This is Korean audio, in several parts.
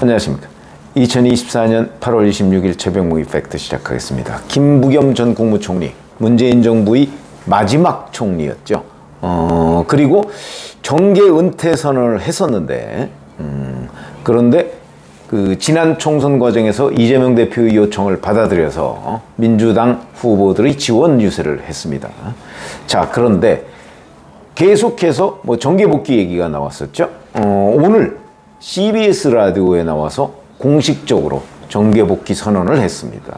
안녕하십니까. 2024년 8월 26일 새벽모기 팩트 시작하겠습니다. 김부겸 전 국무총리, 문재인 정부의 마지막 총리였죠. 그리고 정계 은퇴 선언을 했었는데, 그런데 그 지난 총선 과정에서 이재명 대표의 요청을 받아들여서 민주당 후보들의 지원 유세를 했습니다. 자, 그런데 계속해서 뭐 정계 복귀 얘기가 나왔었죠. 오늘 CBS 라디오에 나와서 공식적으로 정계 복귀 선언을 했습니다.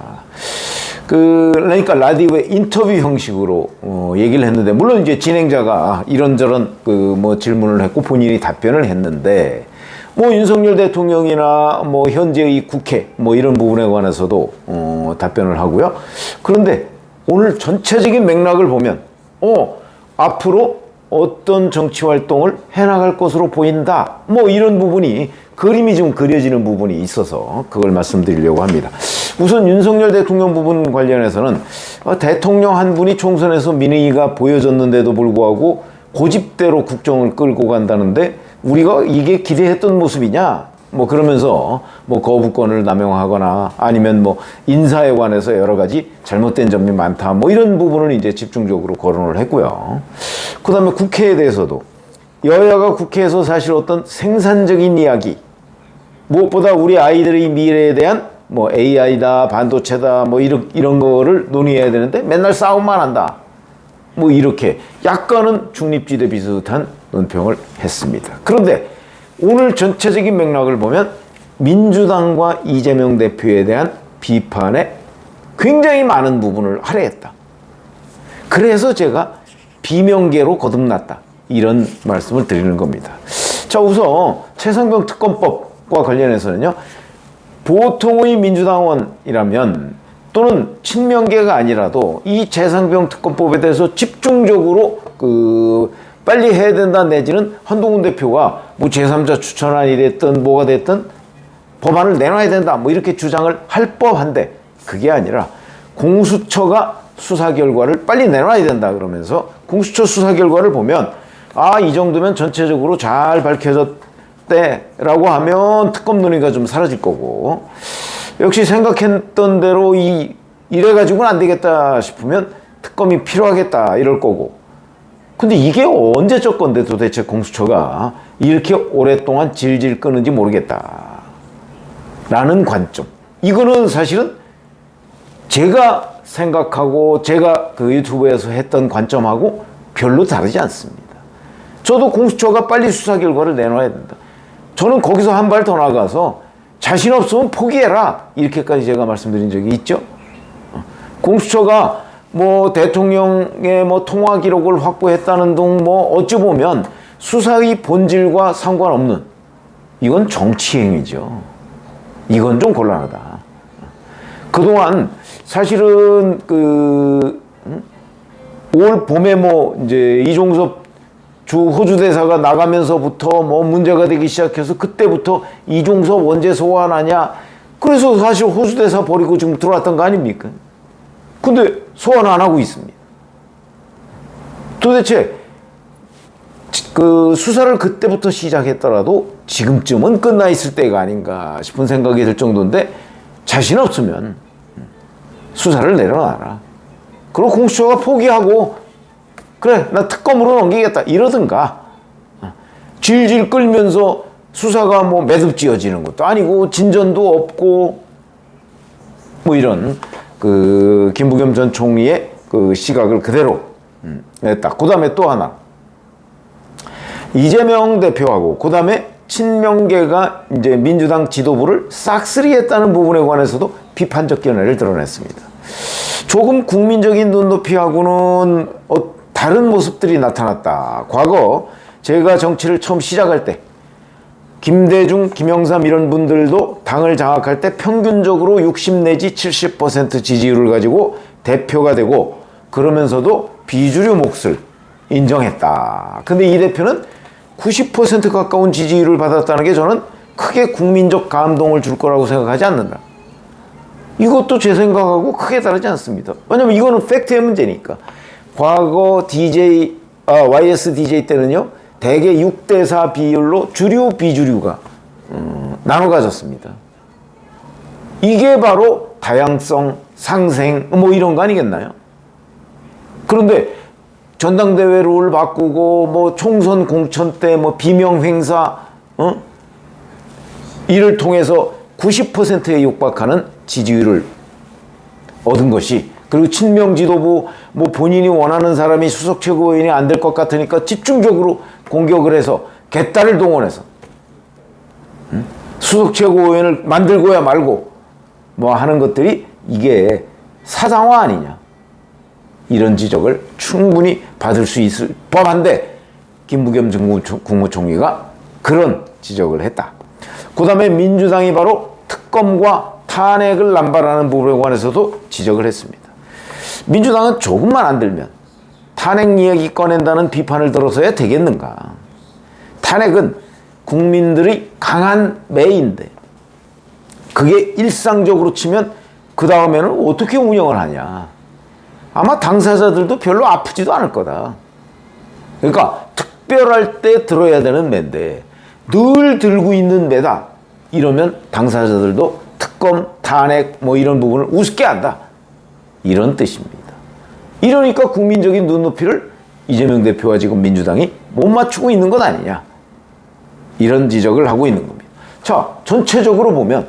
그러니까 라디오의 인터뷰 형식으로 얘기를 했는데, 물론 이제 진행자가 이런저런 뭐 질문을 했고 본인이 답변을 했는데, 뭐 윤석열 대통령이나 뭐 현재의 국회 뭐 이런 부분에 관해서도 답변을 하고요. 그런데 오늘 전체적인 맥락을 보면 앞으로 어떤 정치 활동을 해나갈 것으로 보인다, 뭐 이런 부분이 그림이 좀 그려지는 부분이 있어서 그걸 말씀드리려고 합니다. 우선 윤석열 대통령 부분 관련해서는 대통령 한 분이 총선에서 민의가 보여졌는데도 불구하고 고집대로 국정을 끌고 간다는데 우리가 이게 기대했던 모습이냐? 뭐 그러면서 뭐 거부권을 남용하거나 아니면 뭐 인사에 관해서 여러 가지 잘못된 점이 많다, 뭐 이런 부분을 이제 집중적으로 거론을 했고요. 그 다음에 국회에 대해서도 여야가 국회에서 사실 어떤 생산적인 이야기, 무엇보다 우리 아이들의 미래에 대한 뭐 AI다, 반도체다, 뭐 이런 거를 논의해야 되는데 맨날 싸움만 한다, 뭐 이렇게 약간은 중립지대 비슷한 논평을 했습니다. 그런데 오늘 전체적인 맥락을 보면 민주당과 이재명 대표에 대한 비판에 굉장히 많은 부분을 할애했다. 그래서 제가 비명계로 거듭났다, 이런 말씀을 드리는 겁니다. 자, 우선 최상병 특검법과 관련해서는요, 보통의 민주당원이라면 또는 친명계가 아니라도 이 최상병 특검법에 대해서 집중적으로 빨리 해야 된다, 내지는 한동훈 대표가 뭐 제3자 추천안이 됐든 뭐가 됐든 법안을 내놔야 된다, 뭐 이렇게 주장을 할 법한데, 그게 아니라 공수처가 수사 결과를 빨리 내놔야 된다 그러면서 공수처 수사 결과를 보면 이 정도면 전체적으로 잘 밝혀졌대라고 하면 특검 논의가 좀 사라질 거고, 역시 생각했던 대로 이래가지고는 안 되겠다 싶으면 특검이 필요하겠다 이럴 거고. 근데 이게 언제적 건데 도대체 공수처가 이렇게 오랫동안 질질 끄는지 모르겠다 라는 관점, 이거는 사실은 제가 생각하고 제가 그 유튜브에서 했던 관점하고 별로 다르지 않습니다. 저도 공수처가 빨리 수사 결과를 내놔야 된다. 저는 거기서 한 발 더 나가서 자신 없으면 포기해라, 이렇게까지 제가 말씀드린 적이 있죠. 공수처가 뭐 대통령의 뭐 통화 기록을 확보했다는 등 뭐 어찌 보면 수사의 본질과 상관없는, 이건 정치행위죠. 이건 좀 곤란하다. 그동안 사실은 올 봄에 뭐 이제 이종섭 주 호주 대사가 나가면서부터 뭐 문제가 되기 시작해서 그때부터 이종섭 언제 소환하냐, 그래서 사실 호주 대사 버리고 지금 들어왔던 거 아닙니까? 근데 소환 안 하고 있습니다. 도대체 수사를 그때부터 시작했더라도 지금쯤은 끝나 있을 때가 아닌가 싶은 생각이 들 정도인데, 자신 없으면 수사를 내려놔라. 그리고 공수처가 포기하고 그래 나 특검으로 넘기겠다 이러든가, 질질 끌면서 수사가 뭐 매듭지어지는 것도 아니고 진전도 없고 뭐 이런 김부겸 전 총리의 시각을 그대로 냈다. 그 다음에 또 하나, 이재명 대표하고 그 다음에 친명계가 이제 민주당 지도부를 싹쓸이했다는 부분에 관해서도 비판적 견해를 드러냈습니다. 조금 국민적인 눈높이하고는 다른 모습들이 나타났다. 과거 제가 정치를 처음 시작할 때 김대중, 김영삼 이런 분들도 당을 장악할 때 평균적으로 60 내지 70% 지지율을 가지고 대표가 되고, 그러면서도 비주류 몫을 인정했다. 근데 이 대표는 90% 가까운 지지율을 받았다는 게 저는 크게 국민적 감동을 줄 거라고 생각하지 않는다. 이것도 제 생각하고 크게 다르지 않습니다. 왜냐면 이거는 팩트의 문제니까. 과거 YS DJ 때는요, 대개 6대4 비율로 주류, 비주류가 나눠 가졌습니다. 이게 바로 다양성, 상생 뭐 이런 거 아니겠나요? 그런데 전당대회 룰 바꾸고 뭐 총선 공천 때 뭐 비명 행사 이를 통해서 90%에 육박하는 지지율을 얻은 것이, 그리고 친명 지도부 뭐 본인이 원하는 사람이 수석 최고위원이 안 될 것 같으니까 집중적으로 공격을 해서 개딸을 동원해서 수석 최고위원을 만들고야 말고 뭐 하는 것들이 이게 사장화 아니냐, 이런 지적을 충분히 받을 수 있을 법한데 김부겸 전 국무총리가 그런 지적을 했다. 그 다음에 민주당이 바로 특검과 탄핵을 남발하는 부분에 관해서도 지적을 했습니다. 민주당은 조금만 안 들면 탄핵 이야기 꺼낸다는 비판을 들어서야 되겠는가. 탄핵은 국민들의 강한 매인데 그게 일상적으로 치면 그 다음에는 어떻게 운영을 하냐. 아마 당사자들도 별로 아프지도 않을 거다. 그러니까 특별할 때 들어야 되는 매인데 늘 들고 있는 매다 이러면 당사자들도 특검, 탄핵 뭐 이런 부분을 우습게 한다, 이런 뜻입니다. 이러니까 국민적인 눈높이를 이재명 대표와 지금 민주당이 못 맞추고 있는 것 아니냐, 이런 지적을 하고 있는 겁니다. 자, 전체적으로 보면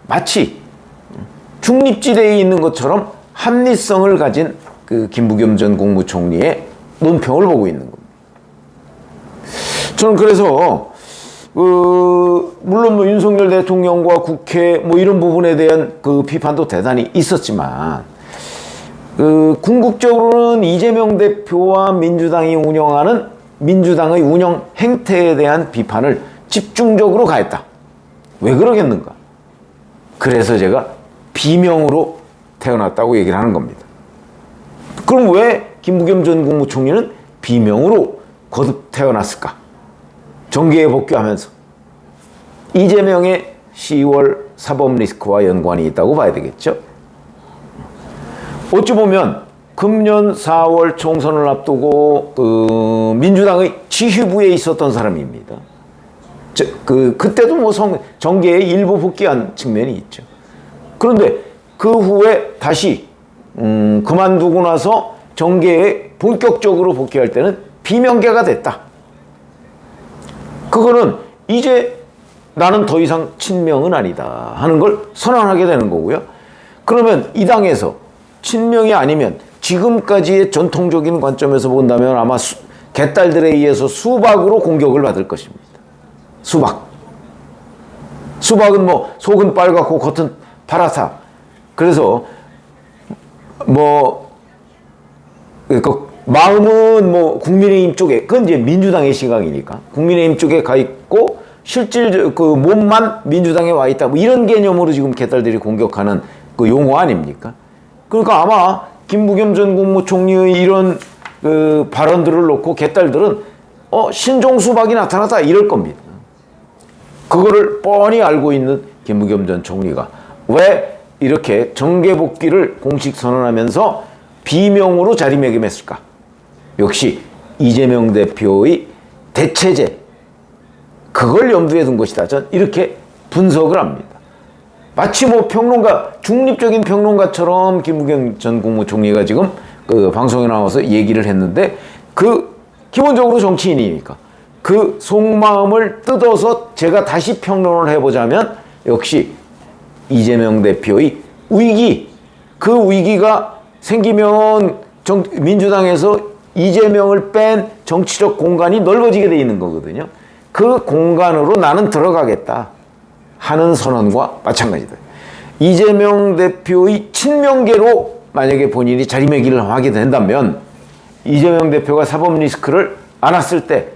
마치 중립지대에 있는 것처럼 합리성을 가진 그 김부겸 전 국무총리의 논평을 보고 있는 겁니다. 저는 그래서 물론 뭐 윤석열 대통령과 국회 뭐 이런 부분에 대한 그 비판도 대단히 있었지만 궁극적으로는 이재명 대표와 민주당이 운영하는 민주당의 운영 행태에 대한 비판을 집중적으로 가했다. 왜 그러겠는가? 그래서 제가 비명으로 태어났다고 얘기를 하는 겁니다. 그럼 왜 김부겸 전 국무총리는 비명으로 거듭 태어났을까? 정계에 복귀하면서 이재명의 10월 사법 리스크와 연관이 있다고 봐야 되겠죠. 어찌 보면 금년 4월 총선을 앞두고 민주당의 지휘부에 있었던 사람입니다. 그때도 뭐 정계에 일부 복귀한 측면이 있죠. 그런데 그 후에 다시 그만두고 나서 정계에 본격적으로 복귀할 때는 비명계가 됐다. 그거는 이제 나는 더 이상 친명은 아니다 하는 걸 선언하게 되는 거고요. 그러면 이 당에서 친명이 아니면 지금까지의 전통적인 관점에서 본다면 아마 개딸들에 의해서 수박으로 공격을 받을 것입니다. 수박은 뭐 속은 빨갛고 겉은 파랗다. 그래서 뭐 마음은 뭐 국민의힘 쪽에, 그건 이제 민주당의 시각이니까 국민의힘 쪽에 가 있고 실질 그 몸만 민주당에 와 있다, 뭐 이런 개념으로 지금 개딸들이 공격하는 그 용어 아닙니까? 그러니까 아마 김부겸 전 국무총리의 이런 그 발언들을 놓고 개딸들은 신종수박이 나타났다 이럴 겁니다. 그거를 뻔히 알고 있는 김부겸 전 총리가 왜 이렇게 정계 복귀를 공식 선언하면서 비명으로 자리매김했을까? 역시 이재명 대표의 대체제, 그걸 염두에 둔 것이다. 전 이렇게 분석을 합니다. 마치 뭐 평론가, 중립적인 평론가처럼 김부겸 전 국무총리가 지금 그 방송에 나와서 얘기를 했는데 기본적으로 정치인이니까 그 속마음을 뜯어서 제가 다시 평론을 해보자면 역시 이재명 대표의 위기, 그 위기가 생기면 민주당에서 이재명을 뺀 정치적 공간이 넓어지게 돼 있는 거거든요. 그 공간으로 나는 들어가겠다 하는 선언과 마찬가지다. 이재명 대표의 친명계로 만약에 본인이 자리매김을 하게 된다면 이재명 대표가 사법 리스크를 안았을 때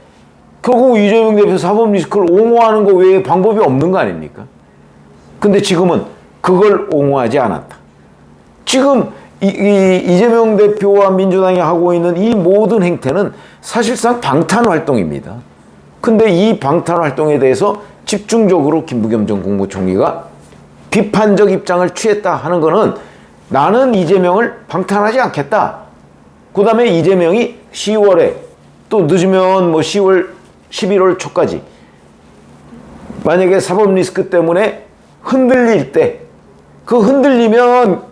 결국 이재명 대표 사법 리스크를 옹호하는 거 외에 방법이 없는 거 아닙니까? 근데 지금은 그걸 옹호하지 않았다. 지금 이재명 대표와 민주당이 하고 있는 이 모든 행태는 사실상 방탄 활동입니다. 근데 이 방탄 활동에 대해서 집중적으로 김부겸 전 국무총리가 비판적 입장을 취했다 하는 거는 나는 이재명을 방탄하지 않겠다. 그 다음에 이재명이 10월에 또 늦으면 뭐 10월 11월 초까지 만약에 사법 리스크 때문에 흔들릴 때, 그 흔들리면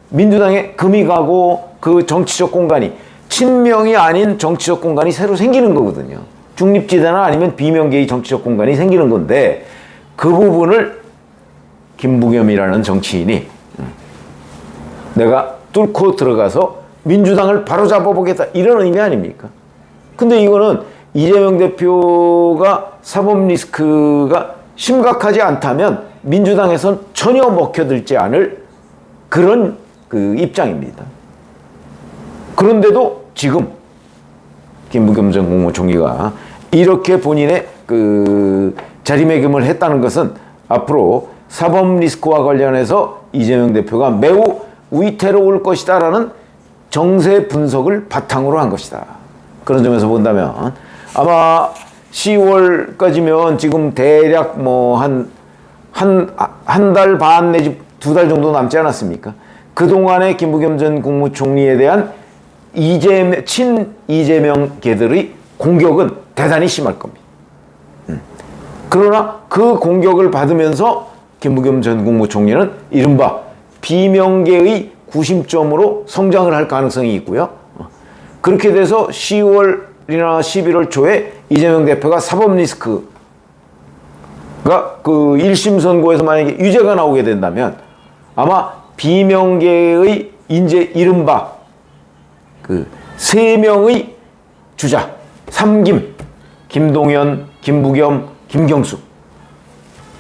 민주당에 금이 가고 그 정치적 공간이, 친명이 아닌 정치적 공간이 새로 생기는 거거든요. 중립지대나 아니면 비명계의 정치적 공간이 생기는 건데, 그 부분을 김부겸이라는 정치인이 내가 뚫고 들어가서 민주당을 바로잡아 보겠다, 이런 의미 아닙니까? 근데 이거는 이재명 대표가 사법 리스크가 심각하지 않다면 민주당에선 전혀 먹혀들지 않을 그런 그 입장입니다. 그런데도 지금 김부겸 전 국무총리가 이렇게 본인의 그 자리매김을 했다는 것은 앞으로 사법 리스크와 관련해서 이재명 대표가 매우 위태로울 것이다라는 정세 분석을 바탕으로 한 것이다. 그런 점에서 본다면 아마 10월까지면 지금 대략 뭐 한 달 반 내지 2달 정도 남지 않았습니까? 그동안에 김부겸 전 국무총리에 대한 친 이재명계들의 공격은 대단히 심할 겁니다. 그러나 그 공격을 받으면서 김부겸 전 국무총리는 이른바 비명계의 구심점으로 성장을 할 가능성이 있고요. 그렇게 돼서 10월이나 11월 초에 이재명 대표가 사법 리스크가 그 1심 선고에서 만약에 유죄가 나오게 된다면 아마 비명계의 이제 이른바 그 3명의 주자, 3김, 김동연, 김부겸, 김경수,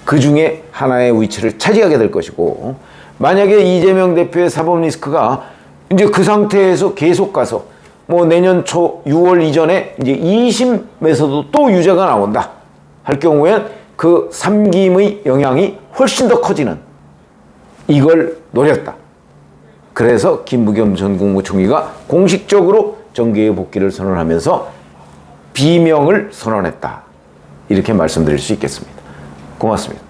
그 중에 하나의 위치를 차지하게 될 것이고, 만약에 이재명 대표의 사법 리스크가 이제 그 상태에서 계속 가서 뭐 내년 초 6월 이전에 이제 2심에서도 또 유죄가 나온다 할 경우엔 그 3김의 영향이 훨씬 더 커지는, 이걸 노렸다. 그래서 김부겸 전 국무총리가 공식적으로 정계의 복귀를 선언하면서 비명을 선언했다. 이렇게 말씀드릴 수 있겠습니다. 고맙습니다.